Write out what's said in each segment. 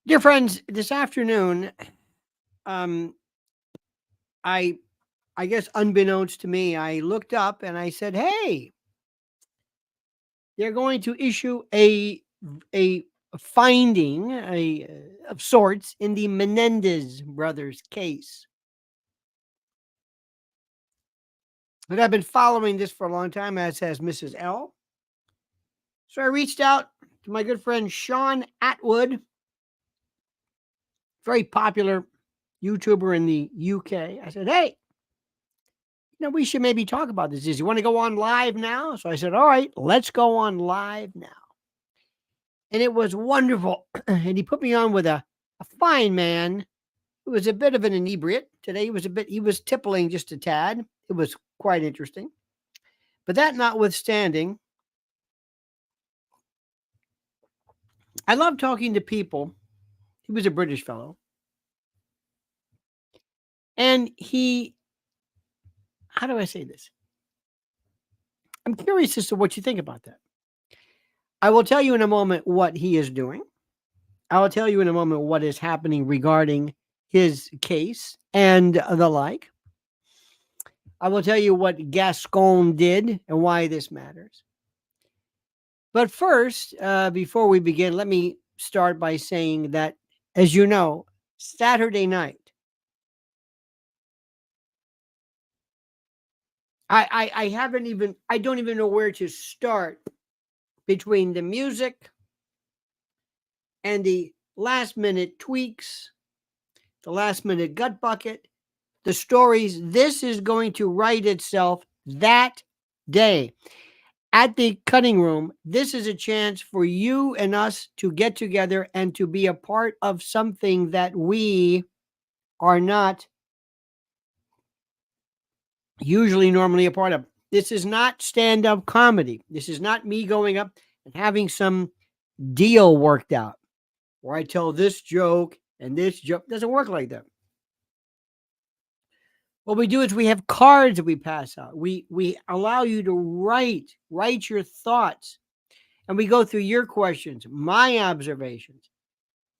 Dear friends, this afternoon, um, I I guess unbeknownst to me, I looked up and I said, "Hey, they're going to issue a finding of sorts in the Menendez brothers case." And I've been following this for a long time, as has Mrs. L. So I reached out to my good friend Sean Atwood, very popular YouTuber in the UK. I said, "Hey, we should maybe talk about this. Is you want to go on live now?" So I said, "All right, let's go on live now." And it was wonderful. And he put me on with a fine man who was a bit of an inebriate. Today he was tippling just a tad. It was quite interesting. But that notwithstanding, I love talking to people. He was a British fellow. And how do I say this? I'm curious as to what you think about that. I will tell you in a moment what he is doing. I will tell you in a moment what is happening regarding his case and the like. I will tell you what Gascon did and why this matters. But first, before we begin, let me start by saying that, as you know, Saturday night, I don't even know where to start between the music and the last minute tweaks, the last minute gut bucket, the stories. This is going to write itself that day. At the cutting room, this is a chance for you and us to get together and to be a part of something that we are not usually normally a part of. This is not stand up comedy. This is not me going up and having some deal worked out where I tell this joke and this joke. It doesn't work like that. What we do is we have cards that we pass out. We allow you to write your thoughts, and we go through your questions, my observations.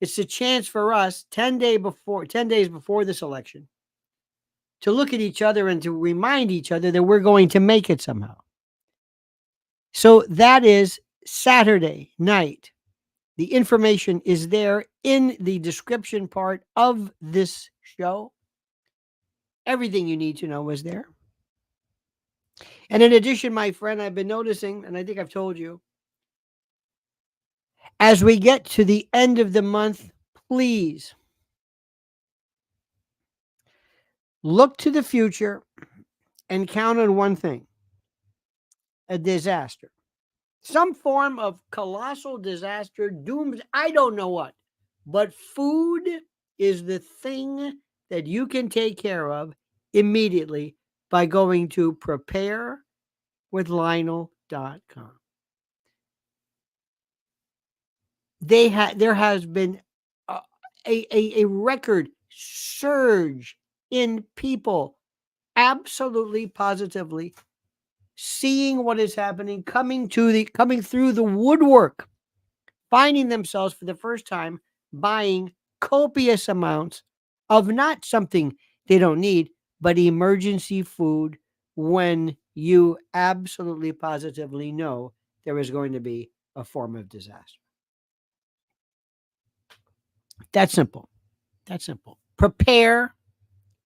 It's a chance for us 10 days before this election to look at each other and to remind each other that we're going to make it somehow. So that is Saturday night. The information is there in the description part of this show. Everything you need to know is there. And in addition, my friend, I've been noticing, and I think I've told you, as we get to the end of the month, please look to the future and count on one thing: a disaster. Some form of colossal disaster, dooms, I don't know what. But food is the thing that you can take care of immediately by going to preparewithlionel.com. There has been a record surge in people absolutely positively seeing what is happening, coming through the woodwork, finding themselves for the first time buying copious amounts of not something they don't need, but emergency food when you absolutely positively know there is going to be a form of disaster. That's simple. That's simple. Prepare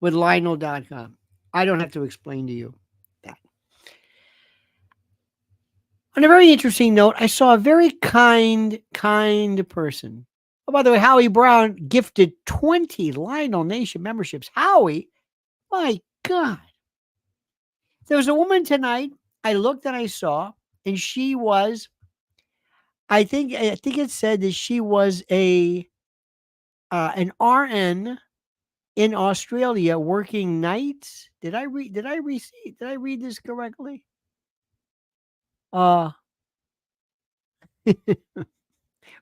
with Lionel.com. I don't have to explain to you that. On a very interesting note, I saw a very kind person. Oh, by the way, Howie Brown gifted 20 Lionel Nation memberships. Howie, my God. There was a woman tonight I looked and I saw, and she was, I think it said that she was an RN in Australia working nights. Did I read this correctly? Uh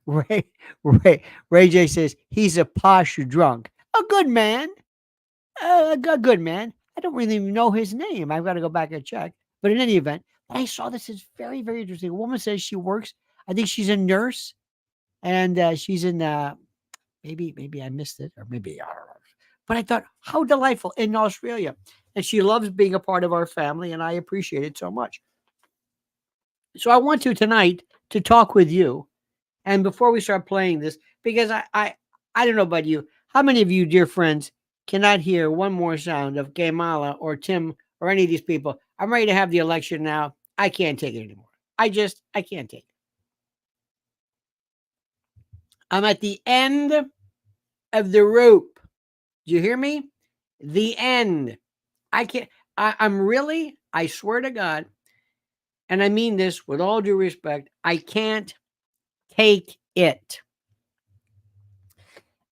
Ray Ray J says he's a posh drunk. A good man. A good man. I don't really know his name. I've got to go back and check. But in any event, I saw this is very, very interesting. A woman says she works. I think she's a nurse, and she's in Maybe I missed it, or maybe I don't know. But I thought, how delightful in Australia. And she loves being a part of our family, and I appreciate it so much. So I want to tonight to talk with you. And before we start playing this, because I don't know about you, how many of you, dear friends, cannot hear one more sound of Kamala or Tim or any of these people? I'm ready to have the election now. I can't take it anymore. I can't take it. I'm at the end of the rope. Do you hear me? The end. I can't. I'm really, I swear to God, and I mean this with all due respect, I can't take it.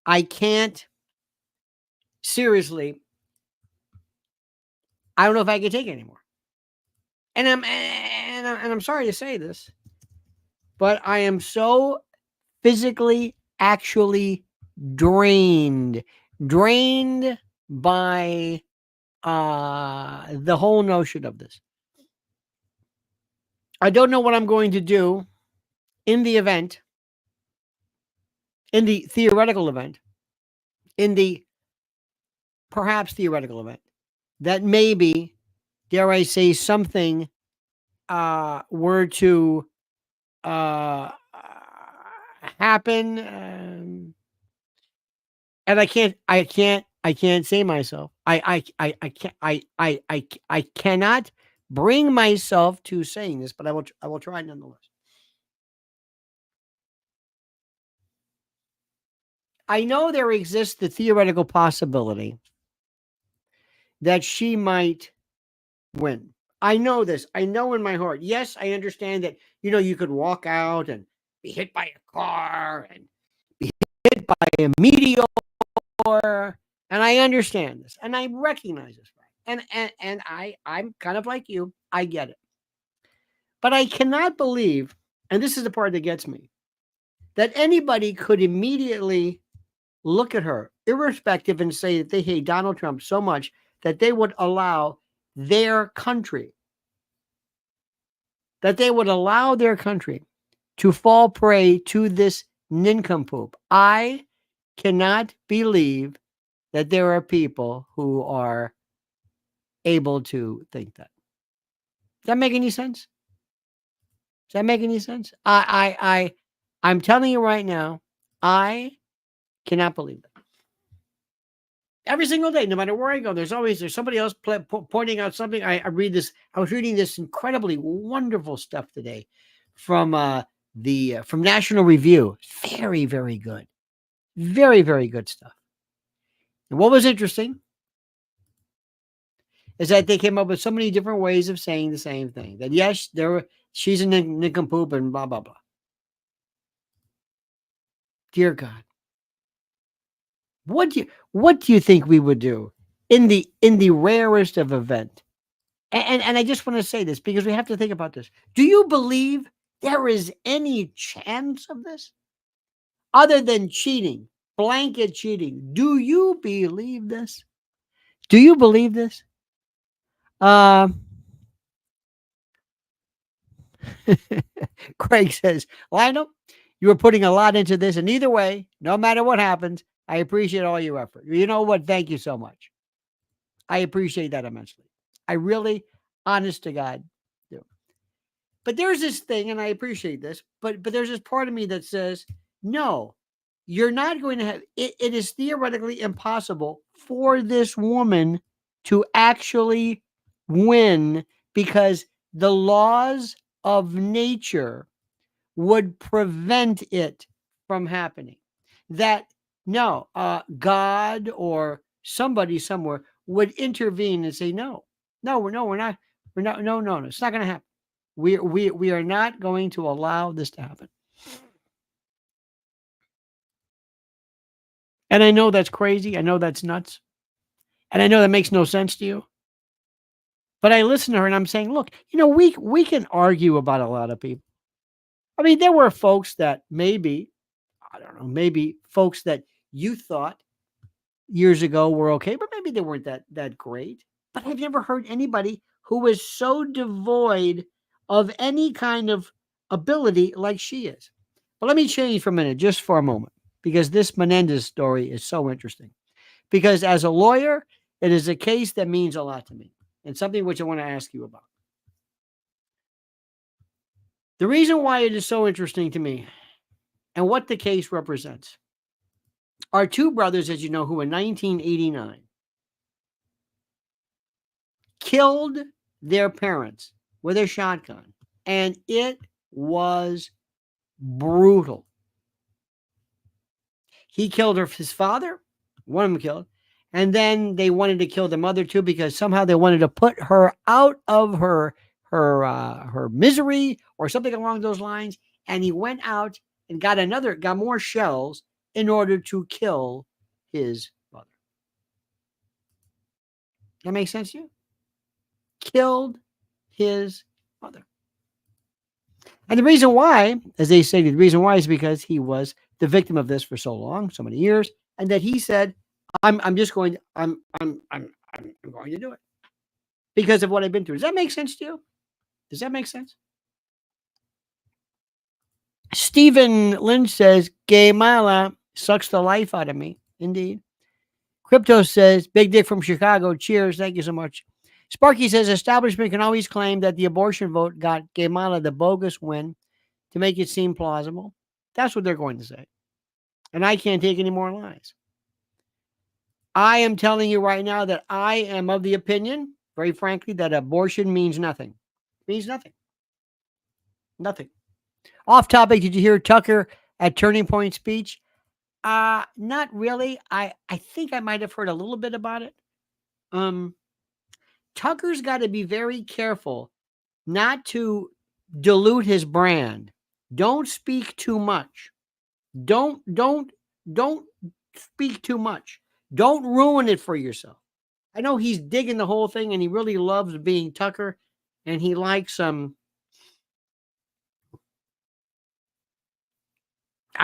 I can't, seriously, I don't know if I can take it anymore. And I'm sorry to say this, but I am so physically, actually drained by the whole notion of this. I don't know what I'm going to do in the event, in the theoretical event, in the perhaps theoretical event, that maybe, dare I say, something were to happen, and I can't say myself. I cannot bring myself to saying this, but I will try nonetheless. I know there exists the theoretical possibility that she might win. I know this. I know in my heart. Yes, I understand that, you could walk out and be hit by a car and be hit by a meteor. And I understand this. And I recognize this. And I'm kind of like you. I get it. But I cannot believe, and this is the part that gets me, that anybody could immediately look at her, irrespective, and say that they hate Donald Trump so much that they would allow their country, to fall prey to this nincompoop. I cannot believe that there are people who are able to think that. Does that make any sense? Does that make any sense? I'm telling you right now, I cannot believe that. Every single day, no matter where I go, there's somebody else pointing out something. I read this. I was reading this incredibly wonderful stuff today from from National Review. Very, very good. Very, very good stuff. And what was interesting is that they came up with so many different ways of saying the same thing. That yes, she's a nincompoop and blah blah blah. Dear God, what do you think we would do in the rarest of event? And I just want to say this because we have to think about this. Do you believe there is any chance of this other than cheating, blanket cheating? Do you believe this? Do you believe this? Craig says, Lionel, you are putting a lot into this, and either way, no matter what happens, I appreciate all your effort. You know what? Thank you so much. I appreciate that immensely. I really, honest to God, do. But there's this thing, and I appreciate this, but there's this part of me that says, no, you're not going to have it. It is theoretically impossible for this woman to actually win because the laws of nature would prevent it from happening. That no, God or somebody somewhere would intervene and say, no, we're not, no, it's not going to happen. We are not going to allow this to happen. And I know that's crazy. I know that's nuts. And I know that makes no sense to you. But I listen to her and I'm saying, look, we can argue about a lot of people. I mean, there were folks that maybe, I don't know, maybe folks that you thought years ago were okay, but maybe they weren't that great. But I've never heard anybody who is so devoid of any kind of ability like she is. But let me change for a minute, just for a moment. because this Menendez story is so interesting. Because as a lawyer, it is a case that means a lot to me and something which I want to ask you about. The reason why it is so interesting to me and what the case represents are two brothers, as you know, who in 1989 killed their parents with a shotgun. And it was brutal. He killed his father, one of them killed, and then they wanted to kill the mother too because somehow they wanted to put her out of her misery or something along those lines. And he went out and got more shells in order to kill his mother. That makes sense to you? Killed his mother. And the reason why, as they say, the reason why is because he was the victim of this for so long, so many years, and that he said, I'm going to do it because of what I've been through. Does that make sense to you? Does that make sense? Stephen Lynch says, Kamala sucks the life out of me. Indeed. Crypto says, Big Dick from Chicago. Cheers. Thank you so much. Sparky says, establishment can always claim that the abortion vote got Kamala the bogus win to make it seem plausible. That's what they're going to say. And I can't take any more lies. I am telling you right now that I am of the opinion, very frankly, that abortion means nothing. It means nothing. Nothing. Off topic, did you hear Tucker at Turning Point speech? Not really. I think I might have heard a little bit about it. Tucker's got to be very careful not to dilute his brand. Don't speak too much. Don't speak too much. Don't ruin it for yourself. I know he's digging the whole thing and he really loves being Tucker and he likes I'm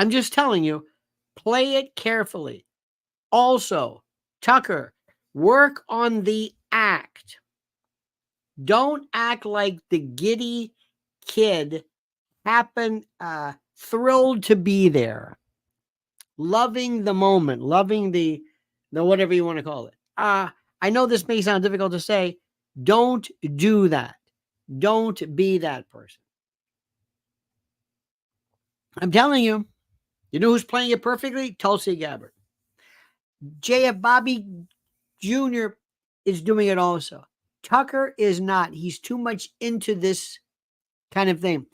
just telling you, play it carefully. Also, Tucker, work on the act. Don't act like the giddy kid thrilled to be there. Loving the moment, loving the whatever you want to call it. I know this may sound difficult to say. Don't do that. Don't be that person. I'm telling you, you know who's playing it perfectly? Tulsi Gabbard. J.F. Bobby Jr. is doing it also. Tucker is not. He's too much into this kind of thing.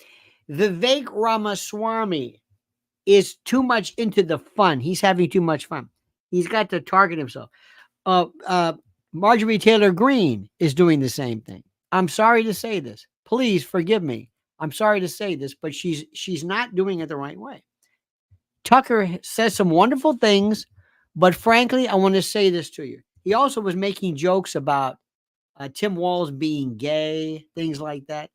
Vivek Ramaswamy is too much into the fun. He's having too much fun. He's got to target himself. Marjorie Taylor Greene is doing the same thing. I'm sorry to say this. Please forgive me. I'm sorry to say this, but she's not doing it the right way. Tucker says some wonderful things, but frankly, I want to say this to you. He also was making jokes about Tim Walz being gay, things like that.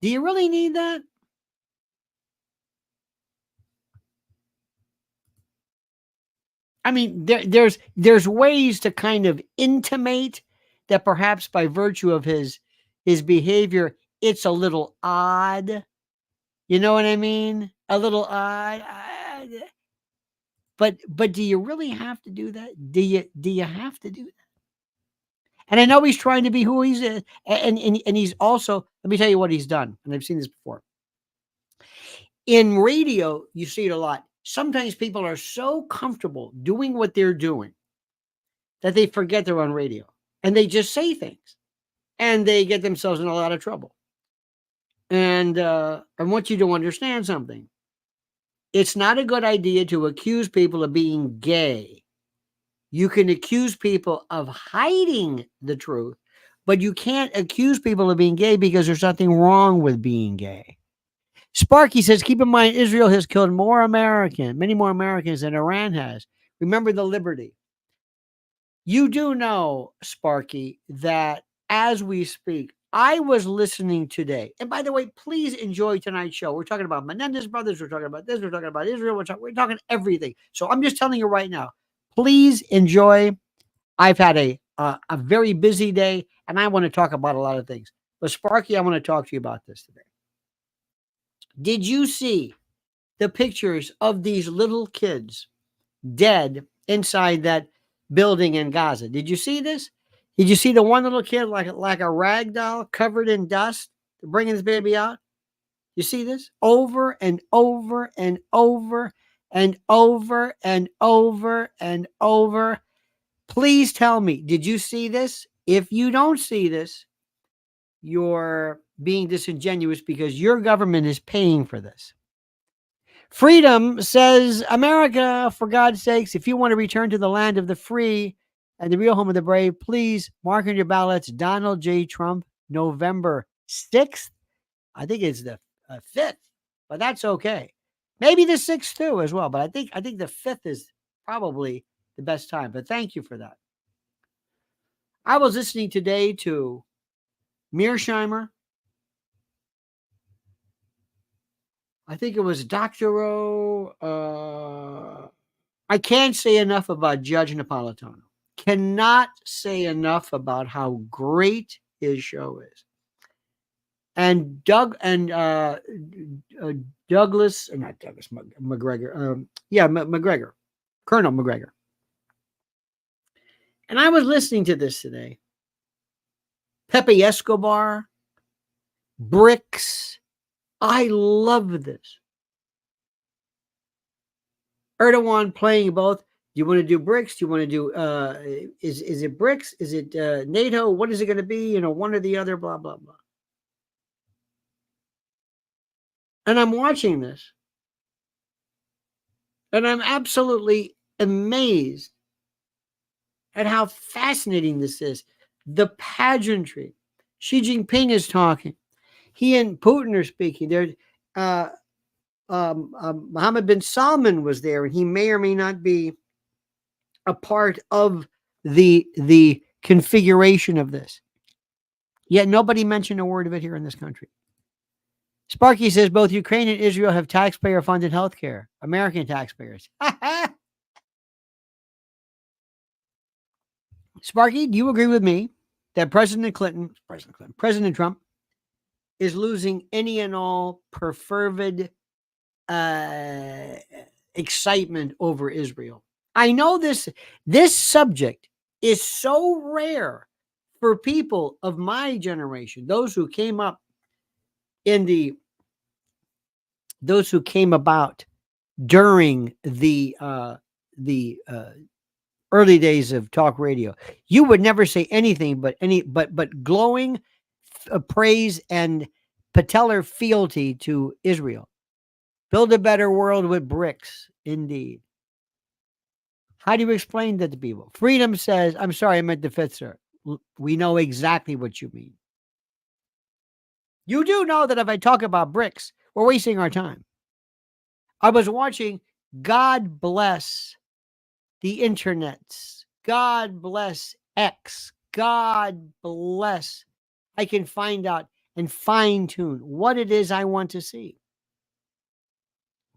Do you really need that? I mean, there's ways to kind of intimate that perhaps by virtue of his behavior, it's a little odd. You know what I mean? A little odd. But do you really have to do that? Do you have to do that? And I know he's trying to be who he is, and he's also, let me tell you what he's done, and I've seen this before. In radio, you see it a lot. Sometimes people are so comfortable doing what they're doing that they forget they're on radio, and they just say things, and they get themselves in a lot of trouble. And I want you to understand something. It's not a good idea to accuse people of being gay. You can accuse people of hiding the truth, but you can't accuse people of being gay because there's nothing wrong with being gay. Sparky says, keep in mind, Israel has killed many more Americans than Iran has. Remember the liberty. You do know, Sparky, that as we speak, I was listening today. And by the way, please enjoy tonight's show. We're talking about Menendez brothers. We're talking about this. We're talking about Israel. We're talking everything. So I'm just telling you right now, please enjoy. I've had a very busy day, and I want to talk about a lot of things. But Sparky, I want to talk to you about this today. Did you see the pictures of these little kids dead inside that building in Gaza. Did you see this? Did you see the one little kid like a rag doll covered in dust bringing his baby out? You see this over and over and over and over and over and over. Please tell me, did you see this? If you don't see this, you're being disingenuous because your government is paying for this. Freedom says, America, for God's sakes, if you want to return to the land of the free and the real home of the brave, please mark on your ballots Donald J. Trump, November 6th. I think it's the 5th, but that's okay. Maybe the 6th too as well, but I think the 5th is probably the best time. But thank you for that. I was listening today to Mearsheimer. I think it was Dr. O. I can't say enough about Judge Napolitano. Cannot say enough about how great his show is. And Douglas, not Douglas McGregor. McGregor, Colonel McGregor. And I was listening to this today. Pepe Escobar, BRICS. I love this. Erdogan playing both. Do you want to do BRICS? Do you want to do, is it BRICS? Is it NATO? What is it going to be? One or the other, blah, blah, blah. And I'm watching this. And I'm absolutely amazed at how fascinating this is. The pageantry. Xi Jinping is talking. He and Putin are speaking. Mohammed bin Salman was there, and he may or may not be a part of the configuration of this. Yet nobody mentioned a word of it here in this country. Sparky says both Ukraine and Israel have taxpayer-funded health care. American taxpayers. Sparky, do you agree with me that President Trump is losing any and all perfervid excitement over Israel? I know this subject is so rare for people of my generation, those who came about during the early days of talk radio. You would never say anything but glowing praise and patellar fealty to Israel. Build a better world with BRICS, indeed. How do you explain that to people? Freedom says, I'm sorry, I meant the 5th, sir. We know exactly what you mean. You do know that if I talk about BRICS, we're wasting our time. I was watching God Bless the Internets. God bless X. God bless. I can find out and fine tune what it is I want to see.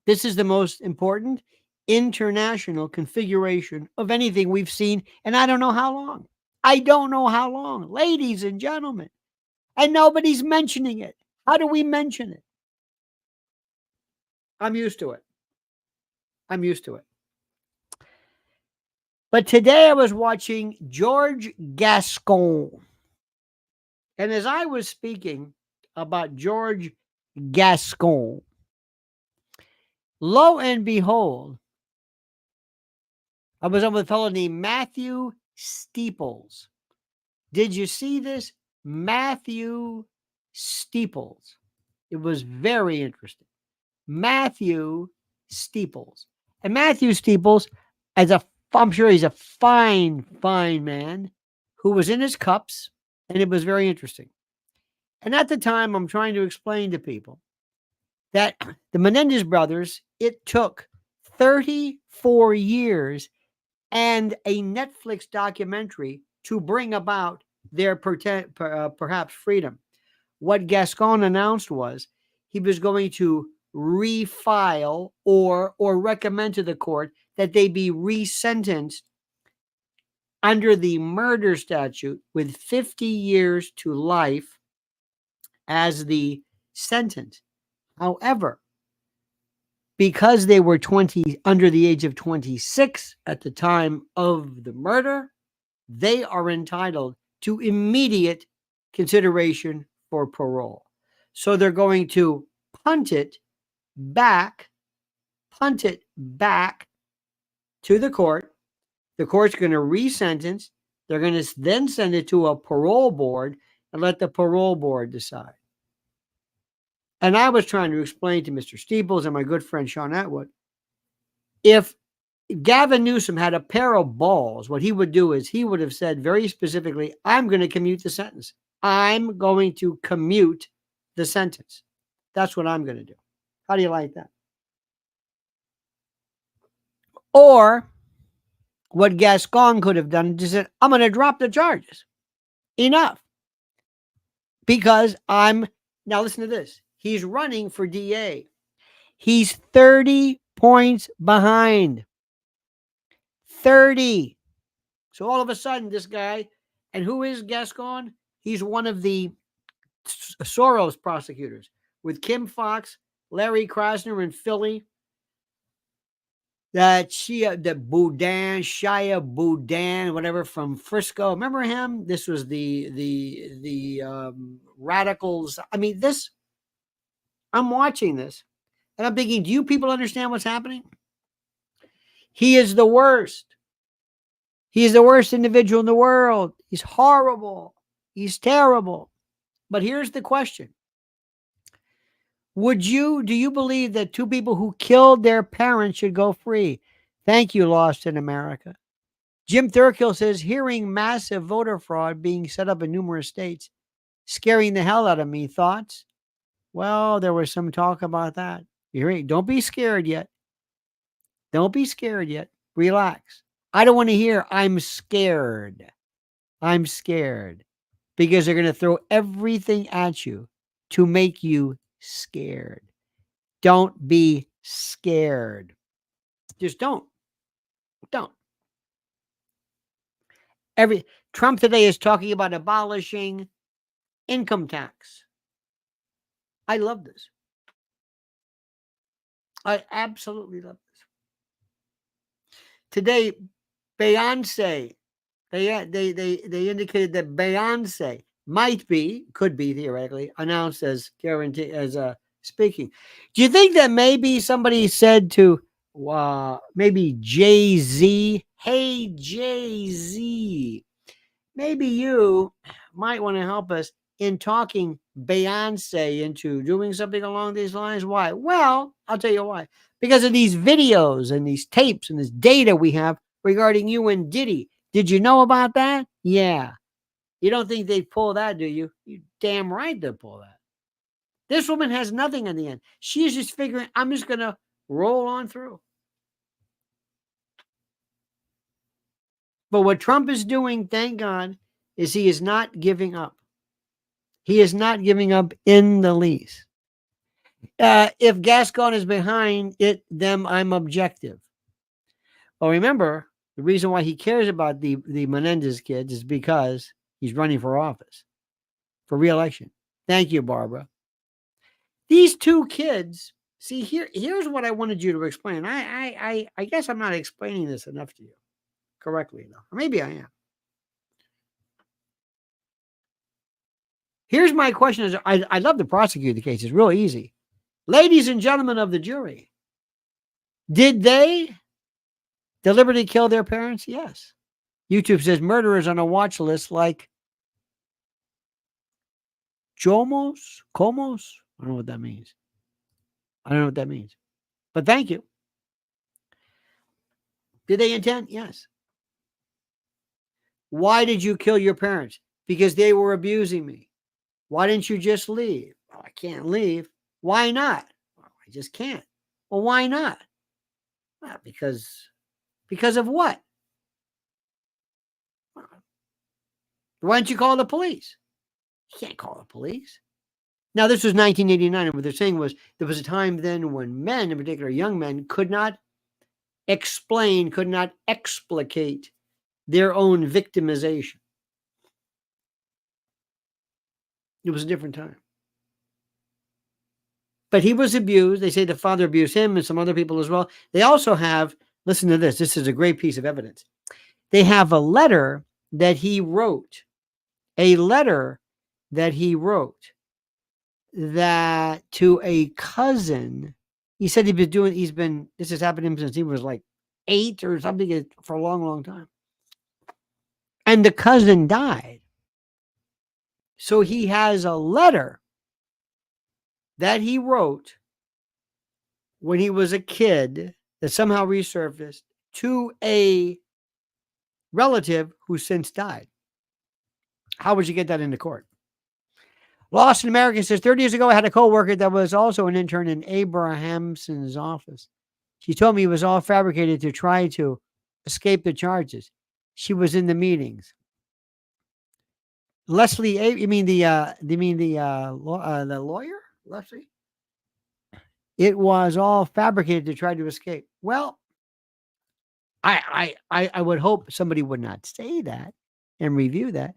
This is the most important international configuration of anything we've seen, and I don't know how long. I don't know how long, ladies and gentlemen. And nobody's mentioning it. How do we mention it? I'm used to it. But today I was watching George Gascon. And as I was speaking about George Gascon, lo and behold, I was on with a fellow named Matthew Steeples. Did you see this? Matthew Steeples. It was very interesting. Matthew Steeples. And Matthew Steeples, I'm sure he's a fine man who was in his cups, and it was very interesting. And at the time, I'm trying to explain to people that the Menendez brothers, it took 34 years and a Netflix documentary to bring about their perhaps freedom. What Gascon announced was he was going to refile or recommend to the court that they be resentenced under the murder statute with 50 years to life as the sentence. However, because they were under the age of 26 at the time of the murder, they are entitled to immediate consideration for parole. So they're going to punt it back to the court. The court's going to resentence. They're going to then send it to a parole board and let the parole board decide. And I was trying to explain to Mr. Steeples and my good friend Sean Atwood, if Gavin Newsom had a pair of balls, what he would do is he would have said very specifically, I'm going to commute the sentence. I'm going to commute the sentence. That's what I'm going to do. How do you like that? Or what Gascon could have done is said, I'm going to drop the charges. Enough. Because now listen to this. He's running for DA. He's 30 points behind. 30. So all of a sudden, this guy, and who is Gascon? He's one of the Soros prosecutors with Kim Fox, Larry Krasner in Philly, Shia Boudin, whatever, from Frisco. Remember him? This was the radicals. I mean, I'm watching this and I'm thinking, do you people understand what's happening? He is the worst. He is the worst individual in the world. He's horrible. He's terrible. But here's the question. Do you believe that two people who killed their parents should go free? Thank you, Lost in America. Jim Thurkill says, hearing massive voter fraud being set up in numerous states, scaring the hell out of me. Thoughts? Well, there was some talk about that. Don't be scared yet. Don't be scared yet. Relax. I don't want to hear, I'm scared. I'm scared. Because they're going to throw everything at you to make you scared. Don't be scared. Just don't. Don't. Trump today is talking about abolishing income tax. I love this. I absolutely love this. Today, Beyonce, they indicated that Beyonce could be theoretically announced as speaking. Do you think that maybe somebody said to maybe Jay-Z, hey Jay-Z, maybe you might want to help us in talking Beyonce into doing something along these lines? Why? Well, I'll tell you why. Because of these videos and these tapes and this data we have regarding you and Diddy. Did you know about that? Yeah. You don't think they'd pull that, do you? You damn right they'll pull that. This woman has nothing in the end. She's just figuring, I'm just going to roll on through. But what Trump is doing, thank God, is he is not giving up. He is not giving up in the least. If Gascon is behind them, I'm objective. Well, remember, the reason why he cares about the Menendez kids is because he's running for office, for re-election. Thank you, Barbara. These two kids, see, here's what I wanted you to explain. I guess I'm not explaining this enough to you correctly, though. Or maybe I am. Here's my question. I love to prosecute the case. It's real easy. Ladies and gentlemen of the jury, did they deliberately kill their parents? Yes. YouTube says murderers on a watch list like Comos? I don't know what that means. But thank you. Did they intend? Yes. Why did you kill your parents? Because they were abusing me. Why didn't you just leave? Well, I can't leave. Why not? Well, I just can't. Well, why not? Well, because of what? Why don't you call the police? You can't call the police. Now, this was 1989, and what they're saying was there was a time then when men, in particular young men, could not explain, could not explicate their own victimization. It was a different time. But he was abused. They say the father abused him and some other people as well. They also have, listen to this. This is a great piece of evidence. They have a letter that he wrote, that to a cousin. He said this has happened to him since he was like 8 or something, for a long, long time. And the cousin died. So he has a letter that he wrote when he was a kid that somehow resurfaced to a relative who since died. How would you get that into court? Lost in America says 30 years ago, I had a coworker that was also an intern in Abrahamson's office. She told me it was all fabricated to try to escape the charges. She was in the meetings. Leslie, you mean the lawyer, Leslie? It was all fabricated to try to escape. Well, I would hope somebody would not say that and review that.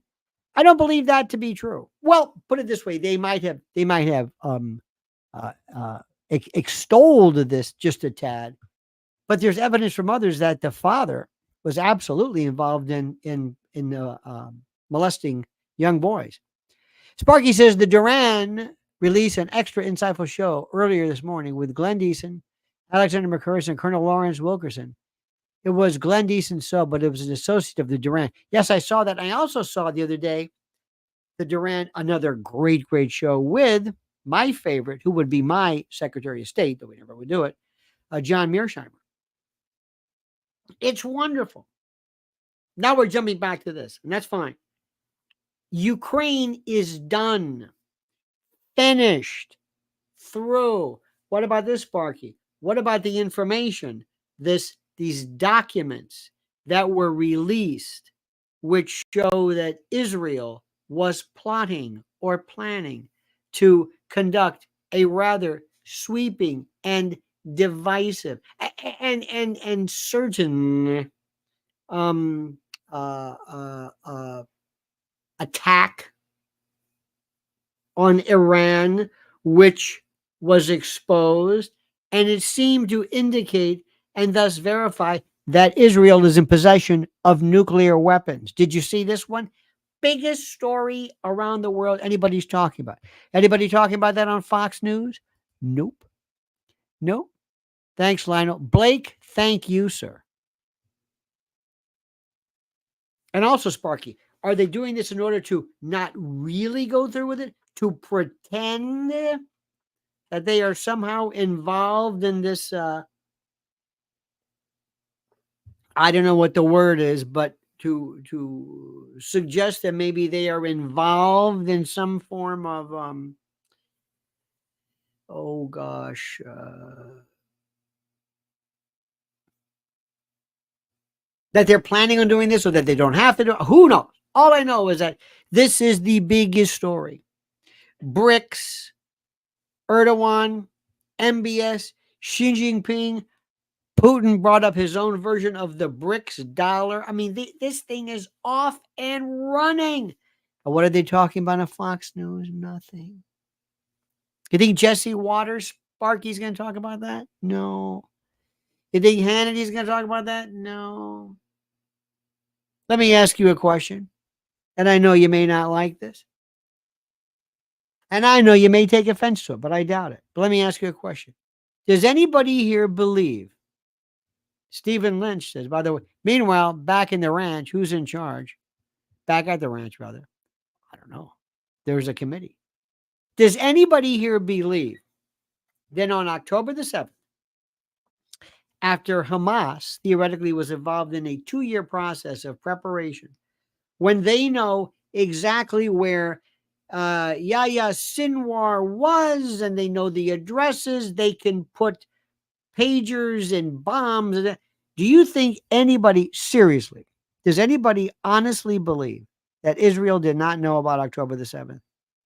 I don't believe that to be true. Well, put it this way: they might have extolled this just a tad, but there's evidence from others that the father was absolutely involved in molesting young boys. Sparky says the Duran released an extra insightful show earlier this morning with Glenn Deason, Alexander McCurris, and Colonel Lawrence Wilkerson. It was Glenn Deason's show, but it was an associate of the Duran. Yes, I saw that. I also saw the other day the Duran, another great, great show with my favorite, who would be my Secretary of State, though we never would do it, John Mearsheimer. It's wonderful. Now we're jumping back to this, and that's fine. Ukraine is done, finished, through. What about this, Sparky? What about the information? These documents that were released, which show that Israel was plotting or planning to conduct a rather sweeping and divisive and certain attack on Iran, which was exposed, and it seemed to indicate and thus verify that Israel is in possession of nuclear weapons. Did you see this one? Biggest story around the world anybody's talking about. Anybody talking about that on Fox News? Nope. Thanks, Lionel. Blake, thank you, sir. And also, Sparky, are they doing this in order to not really go through with it? To pretend that they are somehow involved in this, I don't know what the word is, but to suggest that maybe they are involved in some form of, that they're planning on doing this or that they don't have to do it. Who knows? All I know is that this is the biggest story. BRICS, Erdogan, MBS, Xi Jinping, Putin brought up his own version of the BRICS dollar. I mean, this thing is off and running. And what are they talking about on Fox News? Nothing. You think Jesse Waters, Sparky's going to talk about that? No. You think Hannity's going to talk about that? No. Let me ask you a question. And I know you may not like this. And I know you may take offense to it, but I doubt it. But let me ask you a question. Does anybody here believe? Stephen Lynch says, by the way, meanwhile, back in the ranch, who's in charge? Back at the ranch, rather. I don't know. There's a committee. Does anybody here believe that on October the 7th, after Hamas theoretically was involved in a 2-year process of preparation, when they know exactly where Yahya Sinwar was and they know the addresses, they can put pagers and bombs. Do you think anybody, seriously, does anybody honestly believe that Israel did not know about October the 7th?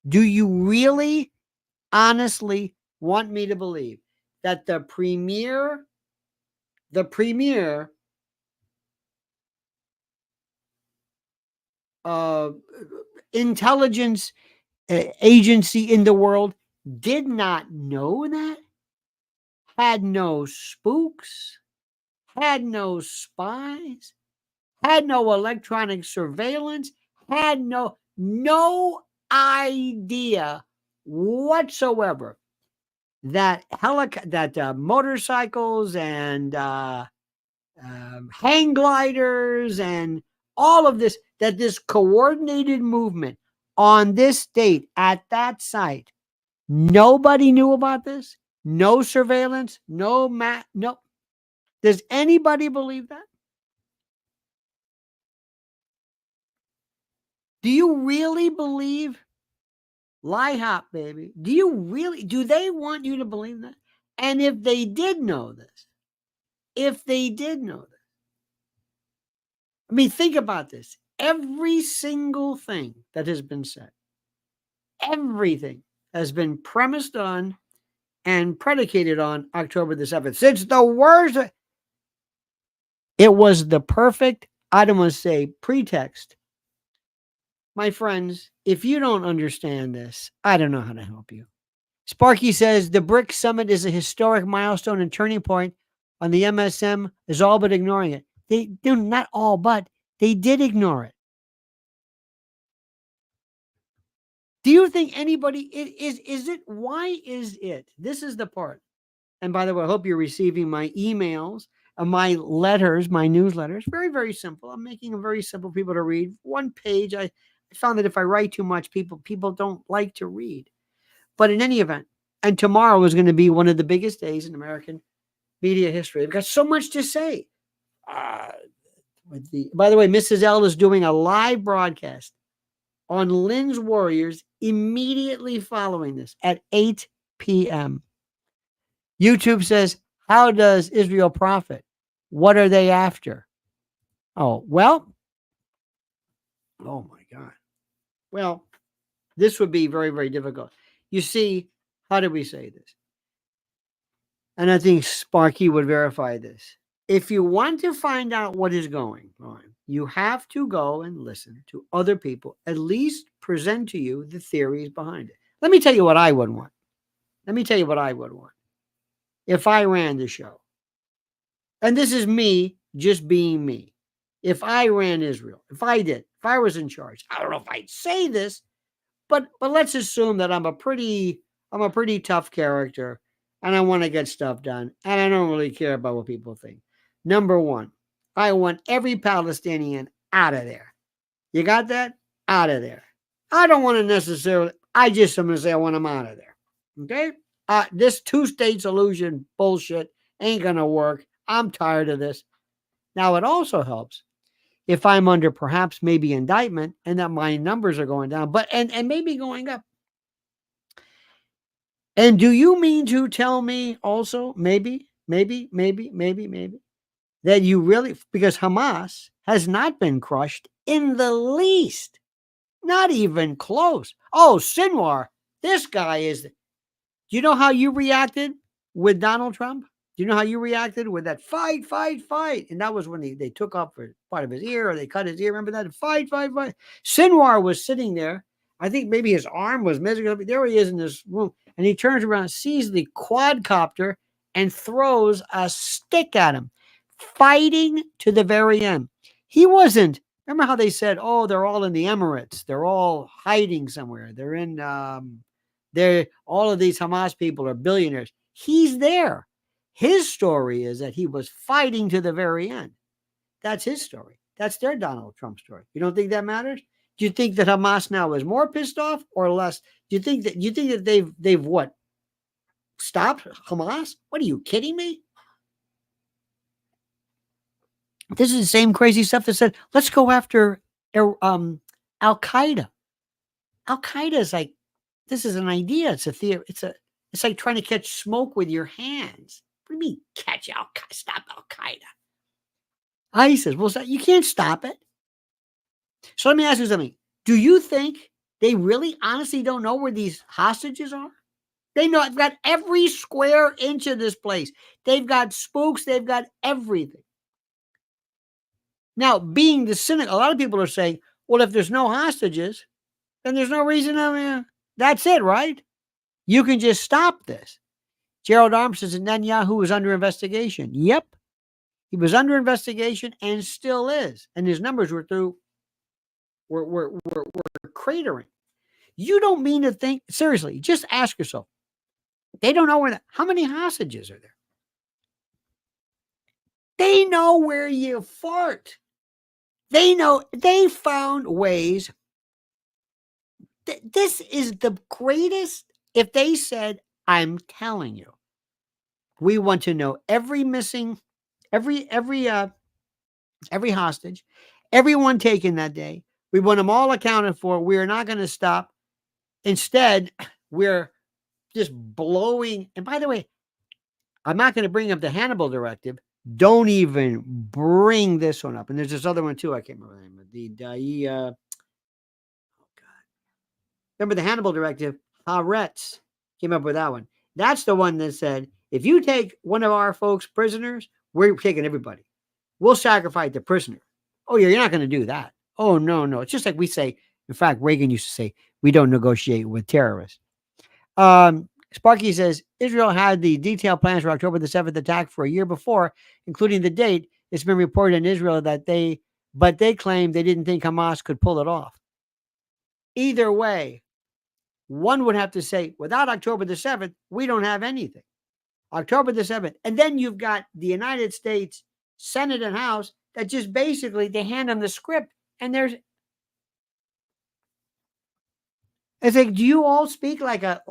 Do you really honestly want me to believe that the premier intelligence agency in the world did not know that, had no spooks, had no spies, had no electronic surveillance, had no idea whatsoever that motorcycles and hang gliders and all of this, that this coordinated movement on this date at that site, nobody knew about this. No surveillance, no. Does anybody believe that? Do you really believe? Lie hop, baby. Do they want you to believe that? And if they did know this, I mean, think about this. Every single thing that has been said, everything has been premised on and predicated on October the 7th. It's the worst. It was the perfect, I don't want to say pretext. My friends, if you don't understand this, I don't know how to help you. Sparky says the BRICS summit is a historic milestone and turning point on the MSM is all but ignoring it. They do not all, but they did ignore it. Do you think anybody is it? Why is it? This is the part. And by the way, I hope you're receiving my emails, my letters, my newsletters. Very, very simple. I'm making them very simple for people to read. One page. I found that if I write too much, people don't like to read. But in any event, and tomorrow is going to be one of the biggest days in American media history. They've got so much to say. By the way, Mrs. L is doing a live broadcast on Lynn's Warriors immediately following this at 8 p.m. YouTube says, how does Israel profit? What are they after? Oh my God. Well, this would be very, very difficult. You see, how do we say this? And I think Sparky would verify this. If you want to find out what is going on, you have to go and listen to other people, at least present to you the theories behind it. Let me tell you what I would want. If I ran the show, and this is me just being me. If I ran Israel, if I was in charge, I don't know if I'd say this, but let's assume that I'm a pretty tough character and I want to get stuff done and I don't really care about what people think. Number one, I want every Palestinian out of there. You got that? Out of there. I don't want to necessarily, I'm going to say I want them out of there. Okay? This two-state solution bullshit ain't going to work. I'm tired of this. Now, it also helps if I'm under perhaps maybe indictment and that my numbers are going down, but and maybe going up. And do you mean to tell me also, maybe, that you really, because Hamas has not been crushed in the least, not even close. Oh, Sinwar, this guy is, do you know how you reacted with Donald Trump? Do you know how you reacted with that fight? And that was when they took off part of his ear or they cut his ear. Remember that? Fight. Sinwar was sitting there. I think maybe his arm was missing. There he is in this room. And he turns around, sees the quadcopter, and throws a stick at him, fighting to the very end. He wasn't. Remember how they said, oh, they're all in the Emirates. They're all hiding somewhere. They're in, all of these Hamas people are billionaires. He's there. His story is that he was fighting to the very end. That's his story. That's their Donald Trump story. You don't think that matters? Do you think that Hamas now is more pissed off or less? Do you think that they've what? Stopped Hamas? What are you kidding me? This is the same crazy stuff that said, let's go after Al-Qaeda. Al-Qaeda is like, this is an idea. It's a theory. It's like trying to catch smoke with your hands. What do you mean stop Al-Qaeda? ISIS. Well, you can't stop it. So let me ask you something. Do you think they really honestly don't know where these hostages are? They know. They've got every square inch of this place. They've got spooks. They've got everything. Now, being the cynic, a lot of people are saying, well, if there's no hostages, then there's no reason. That's it, right? You can just stop this. Gerald Arms says Netanyahu was under investigation. Yep. He was under investigation and still is. And his numbers were cratering. You don't mean to think, seriously, just ask yourself. They don't know how many hostages are there? They know where you fart. They know, they found ways. This is the greatest. If they said, I'm telling you, we want to know every missing, every hostage, everyone taken that day. We want them all accounted for. We are not going to stop. Instead, we're just blowing. And by the way, I'm not going to bring up the Hannibal Directive. Don't even bring this one up. And there's this other one too. I can't remember the name. Oh God. Remember the Hannibal Directive? Haaretz came up with that one. That's the one that said, if you take one of our folks prisoners, we're taking everybody. We'll sacrifice the prisoner. Oh, yeah, you're not going to do that. Oh, no. It's just like we say. In fact, Reagan used to say, we don't negotiate with terrorists. Sparky says, Israel had the detailed plans for October the 7th attack for a year before, including the date. It's been reported in Israel that they claimed they didn't think Hamas could pull it off. Either way, one would have to say, without October the 7th, we don't have anything. October the 7th. And then you've got the United States Senate and House that just basically, they hand them the script and it's like, do you all speak like a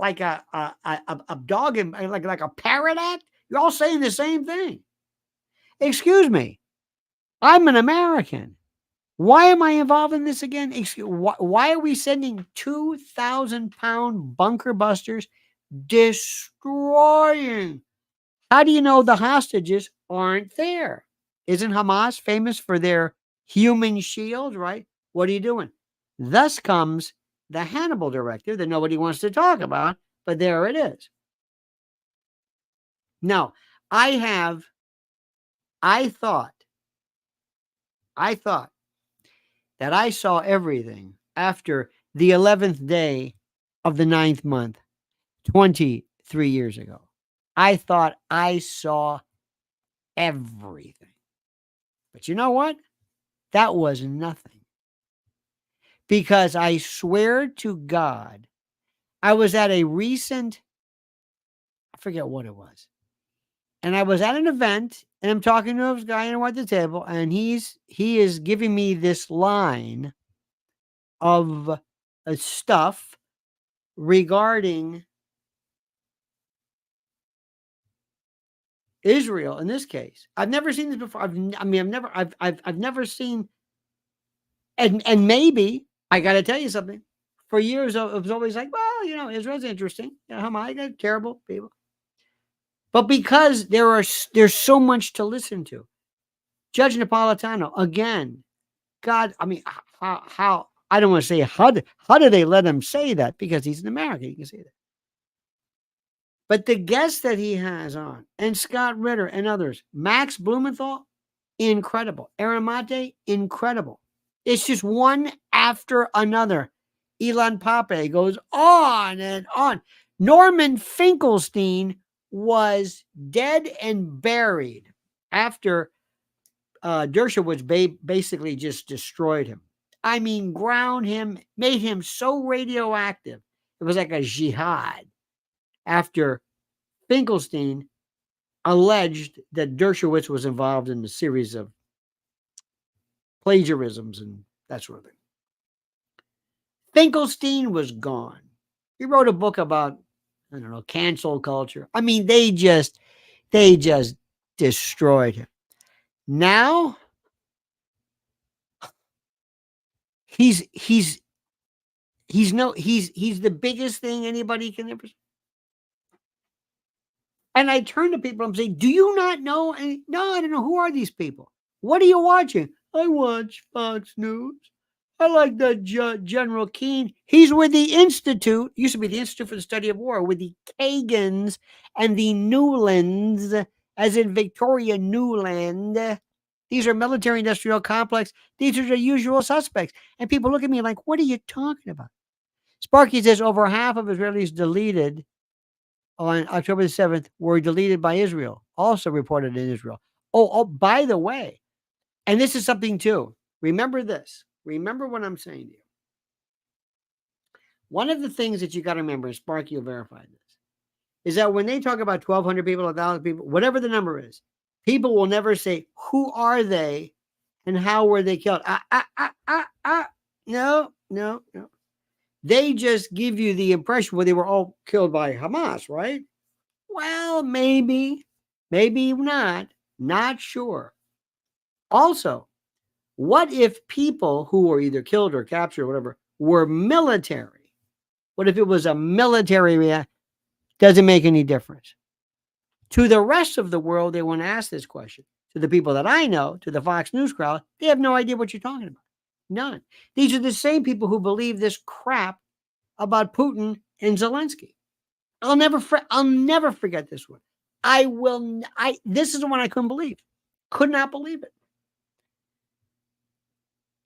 dog and like a parrot act? You're all saying the same thing. Excuse me. I'm an American. Why am I involved in this again? Why are we sending 2,000-pound bunker busters destroying? How do you know the hostages aren't there? Isn't Hamas famous for their human shield, right? What are you doing? Thus comes the Hannibal Directive that nobody wants to talk about, but there it is. Now, I thought that I saw everything after the 11th day of the 9th month, 23 years ago. I thought I saw everything. But you know what? That was nothing. Because I swear to God, I was at a recent, I forget what it was. And I was at an event and I'm talking to this guy at the table and he is giving me this line of stuff regarding Israel in this case. I've never seen this before. I've never seen, and maybe I got to tell you something. For years, it was always like, well, Israel's interesting. Hamas, they're terrible people. But because there's so much to listen to. Judge Napolitano, again, God, how I don't want to say how do they let him say that? Because he's an American, he can say that. But the guests that he has on, and Scott Ritter and others, Max Blumenthal, incredible. Aaron Mate, incredible. It's just one after another. Ilan Pape goes on and on. Norman Finkelstein was dead and buried after Dershowitz basically just destroyed him. I mean, ground him, made him so radioactive. It was like a jihad after Finkelstein alleged that Dershowitz was involved in a series of plagiarisms and that sort of thing. Finkelstein was gone. He wrote a book about, I don't know, cancel culture. I mean, they just destroyed him. Now he's the biggest thing anybody can ever. And I turn to people and say, do you not know? And, no, I don't know. Who are these people? What are you watching? I watch Fox News. I like that General Keane. He's with the Institute, used to be the Institute for the Study of War, with the Kagans and the Newlands, as in Victoria Newland. These are military industrial complex. These are the usual suspects. And people look at me like, what are you talking about? Sparky says over half of Israelis deleted on October the 7th were deleted by Israel, also reported in Israel. By the way, and this is something too. Remember this. Remember what I'm saying to you. One of the things that you got to remember, and Sparky will verify this, is that when they talk about 1,200 people, 1,000 people, whatever the number is, people will never say, who are they and how were they killed? No, no, no. They just give you the impression, well, they were all killed by Hamas, right? Well, maybe, maybe not sure. Also, what if people who were either killed or captured or whatever were military? What if it was a military reaction? Doesn't make any difference. To the rest of the world, they won't ask this question. To the people that I know, to the Fox News crowd, they have no idea what you're talking about. None. These are the same people who believe this crap about Putin and Zelensky. I'll never forget this one. This is the one I couldn't believe. Could not believe it.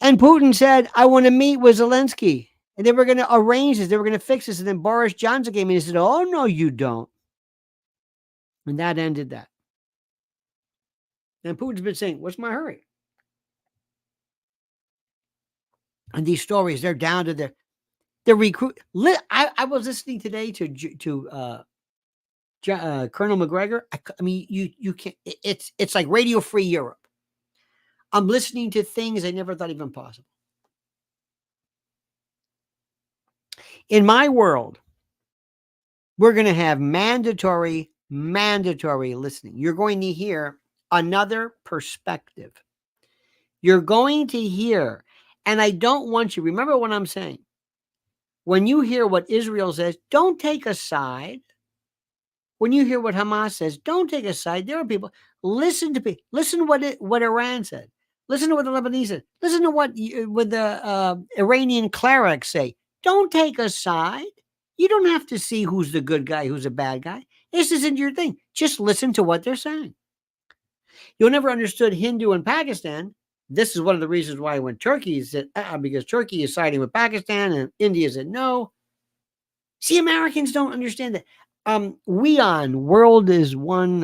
And Putin said, I want to meet with Zelensky. And they were going to arrange this. They were going to fix this. And then Boris Johnson came in and said, oh, no, you don't. And that ended that. And Putin's been saying, what's my hurry? And these stories, they're down to the recruit. I was listening today to Colonel McGregor. I mean, you can't. It's like Radio Free Europe. I'm listening to things I never thought even possible. In my world, we're going to have mandatory listening. You're going to hear another perspective. You're going to hear, and I don't want you, remember what I'm saying. When you hear what Israel says, don't take a side. When you hear what Hamas says, don't take a side. There are people, listen to what Iran said. Listen to what the Lebanese said. Listen to what the Iranian clerics say. Don't take a side. You don't have to see who's the good guy, who's a bad guy. This isn't your thing. Just listen to what they're saying. You'll never understood Hindu in Pakistan. This is one of the reasons why when Turkey said, because Turkey is siding with Pakistan and India said no. See, Americans don't understand that. World is one,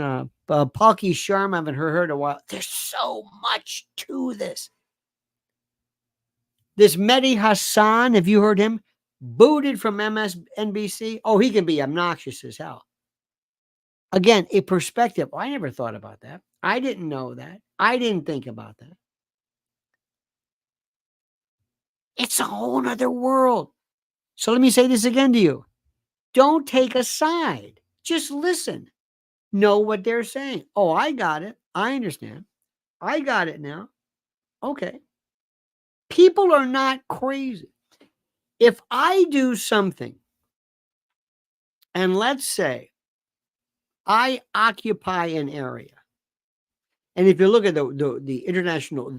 Palki Sharma, I haven't heard in a while. There's so much to this. This Mehdi Hassan, have you heard him? Booted from MSNBC. Oh, he can be obnoxious as hell. Again, a perspective. I never thought about that. I didn't know that. I didn't think about that. It's a whole other world. So let me say this again to you. Don't take a side. Just listen. Know what they're saying. Oh, I got it. I understand. I got it now. Okay. People are not crazy. If I do something, and let's say I occupy an area, and if you look at the international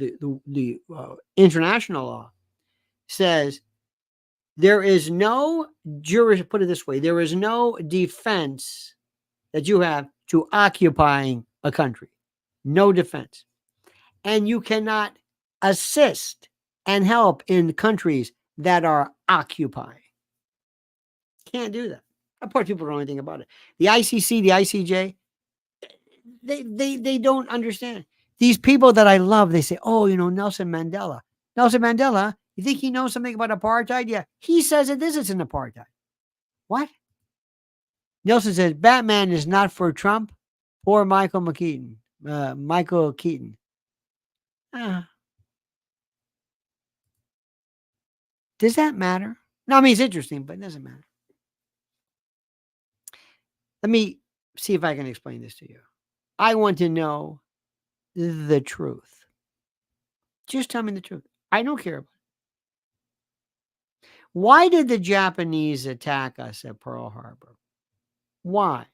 international law, says there is no put it this way, there is no defense that you have to occupying a country. No defense. And you cannot assist and help in countries that are occupying. Can't do that. Of course, people don't know anything about it. The ICC, the ICJ, they don't understand. These people that I love, they say, oh, Nelson Mandela. Nelson Mandela, you think he knows something about apartheid? Yeah. He says that this is an apartheid. What? Nelson says, Batman is not for Trump or Michael Keaton. Michael Keaton. Does that matter? No, I mean, it's interesting, but it doesn't matter. Let me see if I can explain this to you. I want to know the truth. Just tell me the truth. I don't care about it. Why did the Japanese attack us at Pearl Harbor? Why?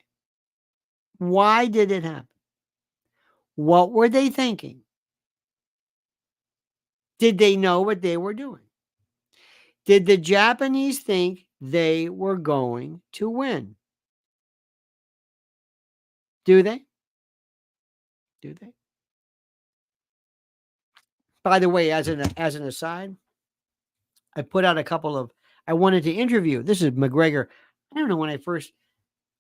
Why did it happen? What were they thinking? Did they know what they were doing? Did the Japanese think they were going to win? Do they? Do they? By the way, as an aside, I put out a couple of, I wanted to interview. This is McGregor. I don't know when I first,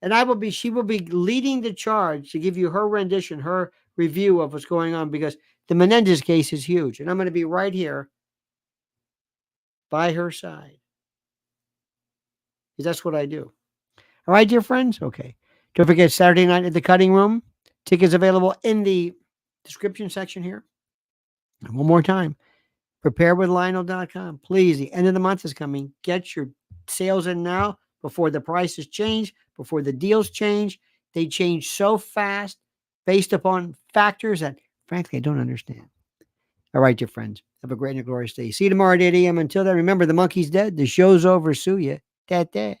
And she will be leading the charge to give you her rendition, her review of what's going on, because the Menendez case is huge. And I'm going to be right here by her side, because that's what I do. All right, dear friends? Okay. Don't forget Saturday night at the Cutting Room. Tickets available in the description section here. And one more time, preparewithlionel.com. Please, the end of the month is coming. Get your sales in now before the prices change, before the deals change. They change so fast based upon factors that, frankly, I don't understand. All right, dear friends. Have a great and glorious day. See you tomorrow at 8 a.m. Until then, remember, the monkey's dead. The show's over. Sue ya. That.